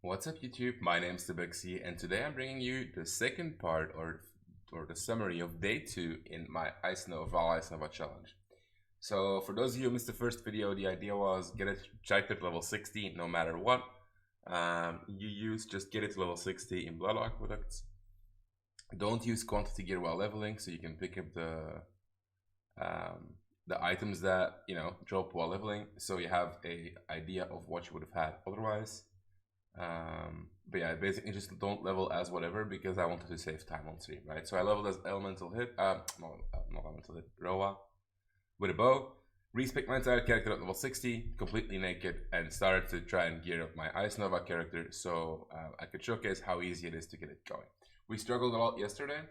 What's up YouTube, my name's Tebexi and today I'm bringing you the second part or the summary of day 2 in my Vaal Ice Nova challenge. So for those of you who missed the first video, the idea was get it checked at level 60 no matter what. Just get it to level 60 in Blood Aqueducts. Don't use quantity gear while leveling, so you can pick up the items that drop while leveling, so you have a idea of what you would have had otherwise. But yeah, basically just don't level as whatever because I wanted to save time on stream, right? So I leveled as elemental hit, not elemental hit, Roa, with a bow, respec my entire character at level 60, completely naked, and started to try and gear up my Ice Nova character so I could showcase how easy it is to get it going. We struggled a lot yesterday.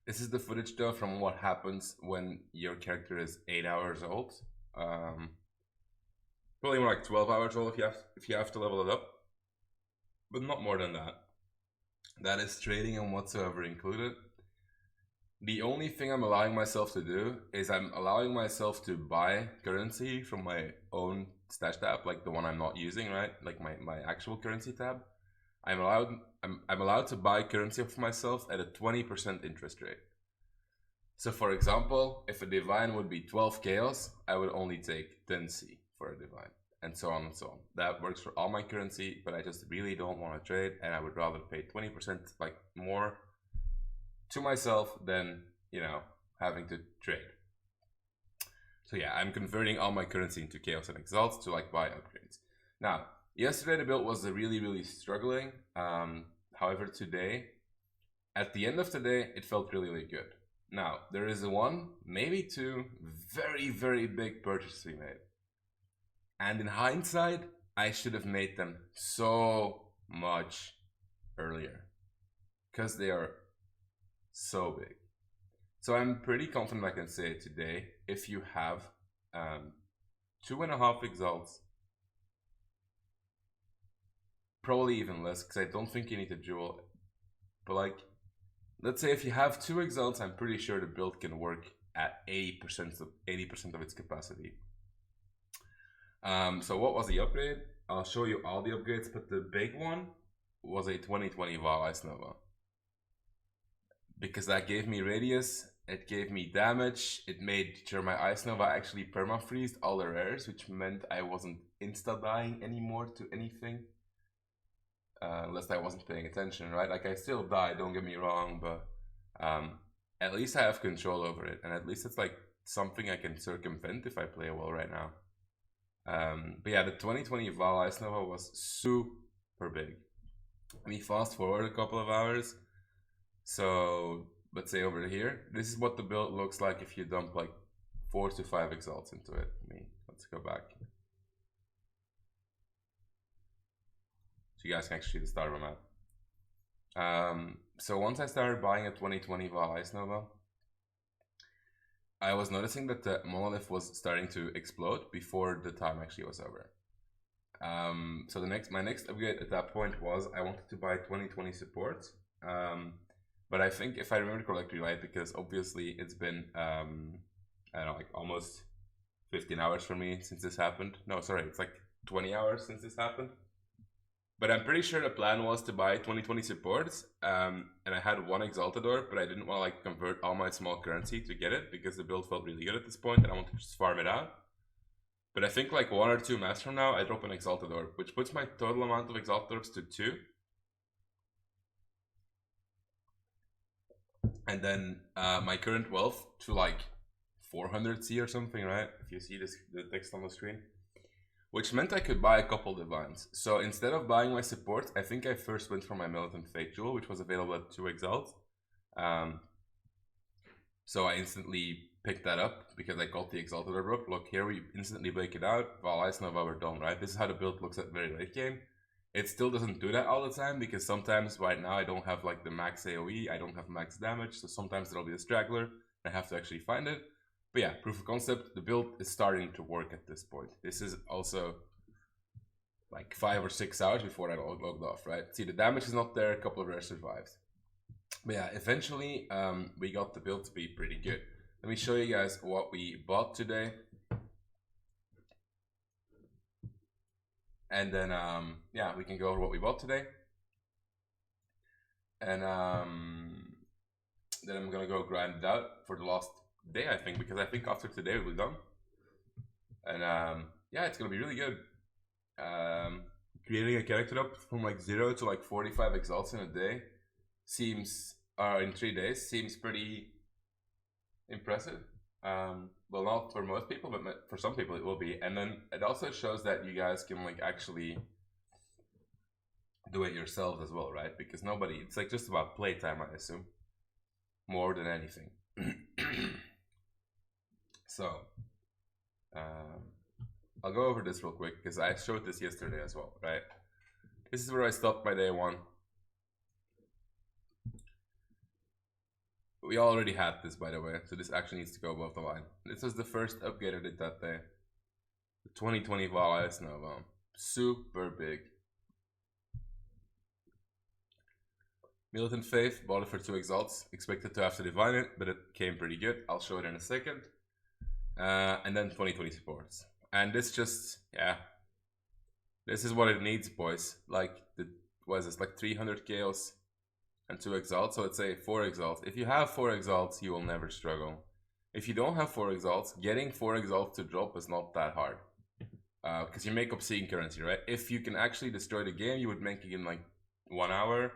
This is the footage though from what happens when your character is 8 hours old. Probably more like 12 hours old if you have to level it up, but not more than that. That is trading and whatsoever included. The only thing I'm allowing myself to do is I'm allowing myself to buy currency from my own stash tab, like the one I'm not using, right? Like my actual currency tab. I'm allowed to buy currency for myself at a 20% interest rate. So for example, if a divine would be 12 chaos, I would only take 10C for a divine, and so on and so on. That works for all my currency, but I just really don't want to trade, and I would rather pay 20% like more to myself than having to trade. So yeah, I'm converting all my currency into chaos and exalts to like buy upgrades. Now, yesterday the build was really struggling. However, today, at the end of the day, it felt really good. Now, there is one, maybe two very big purchases we made. And in hindsight, I should have made them so much earlier because they are so big. So I'm pretty confident I can say today, if you have 2.5 exalts, probably even less because I don't think you need a jewel, but like, let's say if you have 2 exalts, I'm pretty sure the build can work at 80% of its capacity. So what was the upgrade? I'll show you all the upgrades, but the big one was a 2020 Vaal Ice Nova. Because that gave me radius, it gave me damage, it made sure my Ice Nova actually perma-freezed all the rares, which meant I wasn't insta-dying anymore to anything. Unless I wasn't paying attention, right? Like I still die, don't get me wrong, but at least I have control over it, and at least it's like something I can circumvent if I play well right now. But yeah, the 2020 Vaal Ice Nova was super big. Let me fast forward a couple of hours. So let's say over here, this is what the build looks like if you dump like 4 to 5 exalts into it. Let's go back. So you guys can actually see the starter map. So once I started buying a 2020 Vaal Ice Nova, I was noticing that the monolith was starting to explode before the time actually was over. So my next upgrade at that point was I wanted to buy 2020 support. But I think if I remember correctly, right, because obviously it's been I don't know, like almost 15 hours for me since this happened. No, sorry, it's like 20 hours since this happened. But I'm pretty sure the plan was to buy 2020 supports, and I had 1 exaltador, but I didn't want to like convert all my small currency to get it because the build felt really good at this point and I wanted to just farm it out. But I think like 1 or 2 maps from now I drop an exaltador, which puts my total amount of exaltadors to 2. And then my current wealth to like 400C or something, right? If you see this, the text on the screen. Which meant I could buy a couple divines. So instead of buying my support, I think I first went for my Militant Fake Jewel, which was available at 2 exalts. So I instantly picked that up because I got the exalted rope. Look, here we instantly break it out. Vaal Ice Nova, we're done, right? This is how the build looks at very late game. It still doesn't do that all the time because sometimes right now I don't have like the max AoE, I don't have max damage, so sometimes there'll be a straggler, I have to actually find it. But yeah, proof of concept, the build is starting to work at this point. This is also like 5 or 6 hours before I logged off, right? See, the damage is not there, a couple of rares survived. But yeah, eventually we got the build to be pretty good. Let me show you guys what we bought today. And then, yeah, we can go over what we bought today. And then I'm gonna go grind it out for the last day, I think, because I think after today we'll be done. And yeah, it's gonna be really good. Creating a character up from like 0 to like 45 exalts in a day seems, in 3 days, seems pretty impressive. Well, not for most people, but for some people it will be. And then it also shows that you guys can like actually do it yourselves as well, right? Because nobody, it's like just about playtime, I assume, more than anything. So I'll go over this real quick because I showed this yesterday as well, right? This is where I stopped my day 1. We already had this, by the way, so this actually needs to go above the line. This was the first upgrade I did that day. The 2020 Vaal Ice Nova. Super big. Militant Faith, bought it for 2 exalts. Expected to have to divine it, but it came pretty good. I'll show it in a second. And then 2020 supports. And this just, yeah. This is what it needs, boys. Like, what is this, like 300 chaos and 2 exalts? So let's say 4 exalts. If you have 4 exalts, you will never struggle. If you don't have 4 exalts, getting 4 exalts to drop is not that hard. Because you make obscene currency, right? If you can actually destroy the game, you would make it in like 1 hour.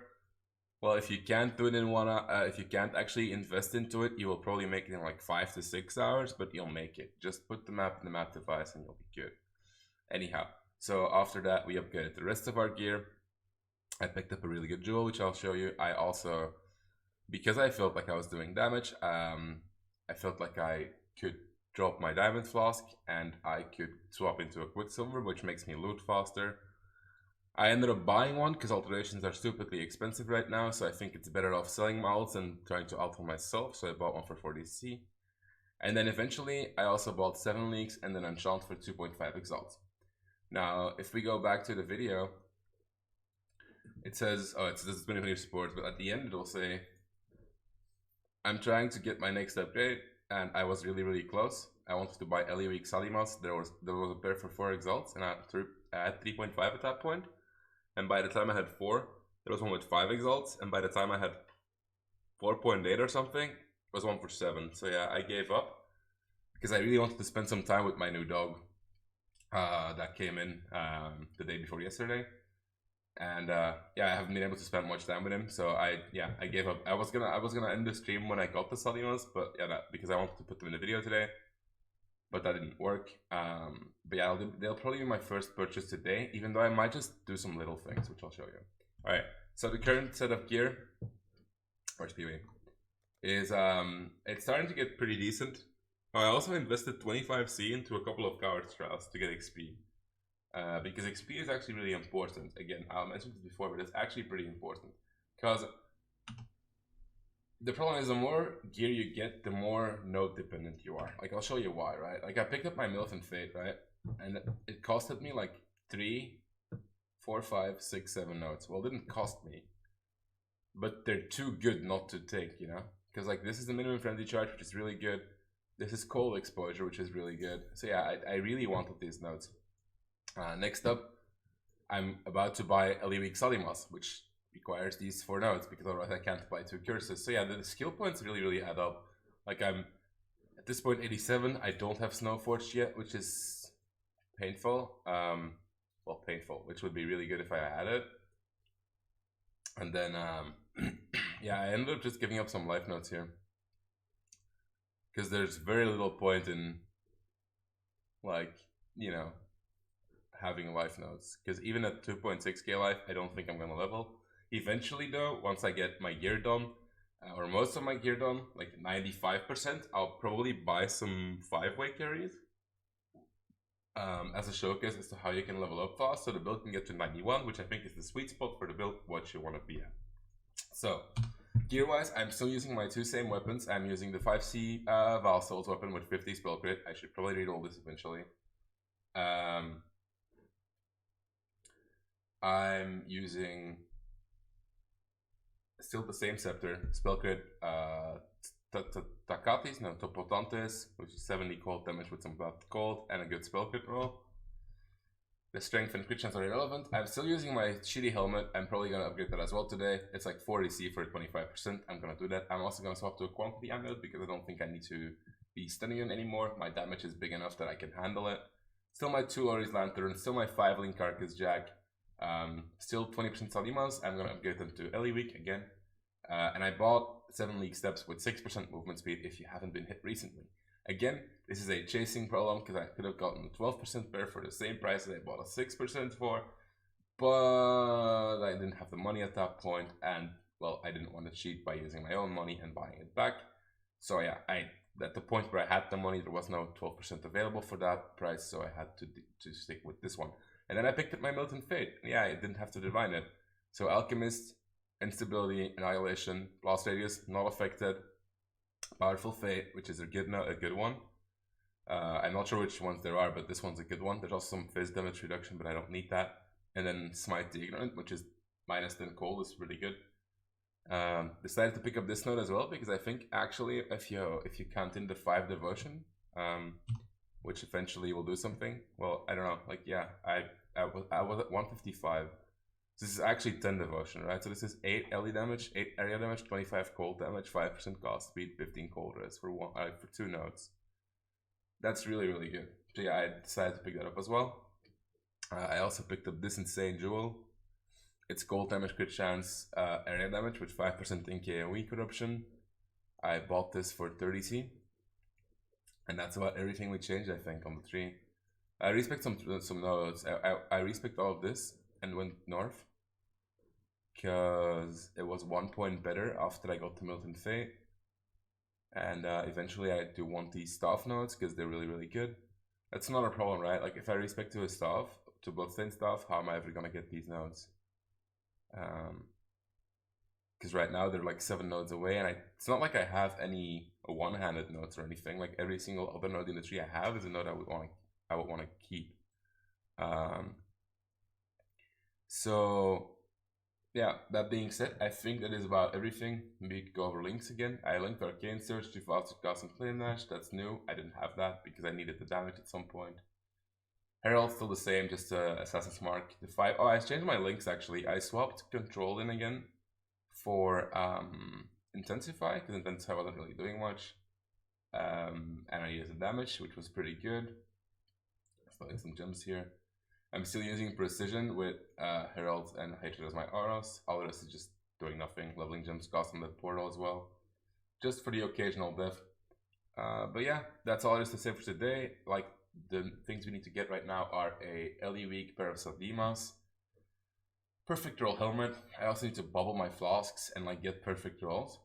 Well, if you can't do it in 1 hour, if you can't actually invest into it, you will probably make it in like 5 to 6 hours, but you'll make it. Just put the map in the map device and you'll be good. Anyhow, so after that, we upgraded the rest of our gear. I picked up a really good jewel, which I'll show you. I also, because I felt like I was doing damage, I felt like I could drop my diamond flask and I could swap into a quicksilver, which makes me loot faster. I ended up buying one because alterations are stupidly expensive right now, so I think it's better off selling my alts and trying to alter myself, so I bought one for 40C. And then eventually, I also bought 7 leaks and then enchant for 2.5 exalts. Now, if we go back to the video, it says, oh, this is 2020 support, but at the end it will say, I'm trying to get my next upgrade, and I was really, really close. I wanted to buy Week Salimas. There was a pair for 4 exalts, and I had 3.5 at that point. And by the time I had 4, there was one with 5 exalts, and by the time I had 4.8 or something, it was one for 7. So yeah, I gave up because I really wanted to spend some time with my new dog that came in the day before yesterday. And yeah, I haven't been able to spend much time with him, so I gave up. I was gonna end the stream when I got the Salimas, but yeah, because I wanted to put them in the video today, but that didn't work. But yeah, they'll probably be my first purchase today, even though I might just do some little things, which I'll show you. All right, so the current set of gear, where's PV, is it's starting to get pretty decent. I also invested 25C into a couple of coward strauss to get XP. Because XP is actually really important. Again, I mentioned it before, but it's actually pretty important. Because the problem is the more gear you get, the more node dependent you are. Like, I'll show you why, right? Like, I picked up my Militant Fate, right? And it costed me like 3, 4, 5, 6, 7 nodes. Well, it didn't cost me. But they're too good not to take, you know? Because, like, this is the minimum frenzy charge, which is really good. This is cold exposure, which is really good. So, yeah, I really wanted these nodes. Next up, I'm about to buy Week Salimas, which requires these 4 nodes, because otherwise I can't buy 2 curses. So yeah, the skill points really add up. Like, I'm at this point 87. I don't have Snowforged yet, which is painful. Well, painful, which would be really good if I had it. And then yeah, I ended up just giving up some life notes here, because there's very little point in, like, you know, having life nodes, because even at 2.6k life, I don't think I'm gonna level. Eventually though, once I get my gear done, or most of my gear done, like 95%, I'll probably buy some 5-way carries as a showcase as to how you can level up fast, so the build can get to 91, which I think is the sweet spot for the build, what you want to be at. So, gear-wise, I'm still using my 2 same weapons. I'm using the 5C Vaal Souls weapon with 50 spell crit. I should probably read all this eventually. I'm using still the same scepter, spell crit, Takatis, no, Topotantes, which is 70 cold damage with some buffed cold and a good spell crit roll. The strength and crit chance are irrelevant. I'm still using my shitty helmet. I'm probably gonna upgrade that as well today. It's like 40C for 25%. I'm gonna do that. I'm also gonna swap to a quantity amulet because I don't think I need to be stunning him anymore. My damage is big enough that I can handle it. Still my 2 Loris Lantern, still my 5 Link Carcass Jack, still 20% Salimas. I'm gonna upgrade them to Ellie Week again. And I bought 7 League Steps with 6% movement speed if you haven't been hit recently. Again, this is a chasing problem because I could have gotten a 12% bear for the same price that I bought a 6% for, but I didn't have the money at that point, and well, I didn't want to cheat by using my own money and buying it back. So yeah, at the point where I had the money, there was no 12% available for that price, so I had to stick with this one. And then I picked up my Militant Fate. Yeah, I didn't have to divine it. So Alchemist, Instability, Annihilation, Blast Radius, not affected. Powerful Fate, which is a good one. I'm not sure which ones there are, but this one's a good one. There's also some phase damage reduction, but I don't need that. And then Smite the Ignorant, which is minus 10 cold, is really good. Decided to pick up this node as well because I think actually if you count in the 5 devotion, which eventually will do something. Well, I don't know. Like yeah, I was at 155. This is actually 10 devotion, right? So this is 8 LE damage, 8 area damage, 25 cold damage, 5% cost speed, 15 cold res for 2 nodes. That's really, really good. So yeah, I decided to pick that up as well. I also picked up this insane jewel. It's cold damage, crit chance, area damage with 5% in KOE corruption. I bought this for 30C. And that's about everything we changed, I think, on the tree. I respect some nodes. I respect all of this and went north because it was 1 point better after I got the Militant Fate, and eventually I do want these staff nodes because they're really, really good. That's not a problem, right? Like if I respect to a staff, to Bloodstained staff, how am I ever gonna get these nodes? Because right now they're like 7 nodes away, and it's not like I have any one-handed nodes or anything. Like every single other node in the tree I have is a node I would want to keep. So yeah, that being said, I think that is about everything. We could go over links again. I linked Arcane Surge to faster cast and Flame Dash. That's new. I didn't have that because I needed the damage at some point. Herald still the same, just Assassin's Mark. The 5. Oh, I changed my links actually. I swapped Control in again for Intensify because Intensify wasn't really doing much. And I used the damage, which was pretty good. Spelling some gems here. I'm still using Precision with Herald and Hatred as my auras. All the rest is just doing nothing. Leveling gems cost on the portal as well. Just for the occasional death. But yeah, that's all there is to say for today. Like, the things we need to get right now are a LE Week pair of Sadimas, perfect roll helmet. I also need to bubble my flasks and like get perfect rolls,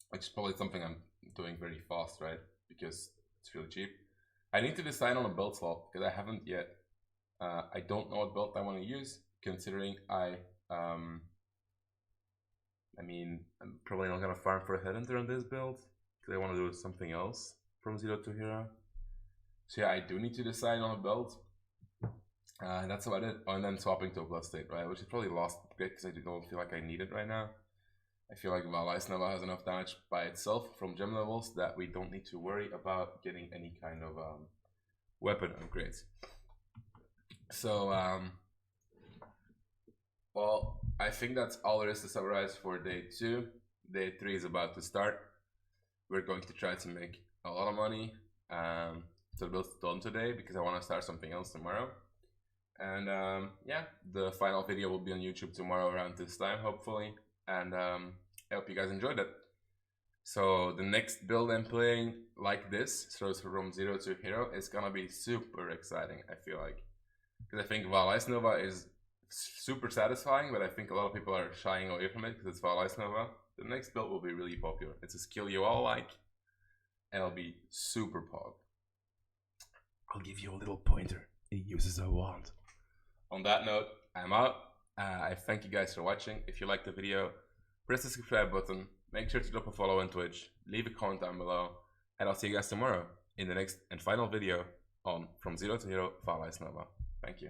which is probably something I'm doing very fast, right? Because it's really cheap. I need to decide on a belt slot because I haven't yet. I don't know what belt I want to use, considering mean, I'm probably not gonna farm for a headhunter on this build because I want to do something else from 0 to hero. So yeah, I do need to decide on a belt. That's about it. Oh, and then swapping to a blood state, right? Which is probably lost because I don't feel like I need it right now. I feel like Vaal Nova has enough damage by itself from gem levels that we don't need to worry about getting any kind of weapon upgrades. So, well, I think that's all there is to summarize for day 2. Day 3 is about to start. We're going to try to make a lot of money. So the build's done today because I want to start something else tomorrow. And yeah, the final video will be on YouTube tomorrow around this time, hopefully. And I hope you guys enjoyed it. So the next build I'm playing like this, so from 0 to hero, is gonna be super exciting, I feel like. Because I think Vaal Nova is super satisfying, but I think a lot of people are shying away from it because it's Vaal Nova. The next build will be really popular. It's a skill you all like, and it'll be super pog. I'll give you a little pointer. It uses a wand. On that note, I'm out. I thank you guys for watching. If you liked the video, press the subscribe button. Make sure to drop a follow on Twitch. Leave a comment down below. And I'll see you guys tomorrow in the next and final video on From 0 to Hero Vaal Nova. Thank you.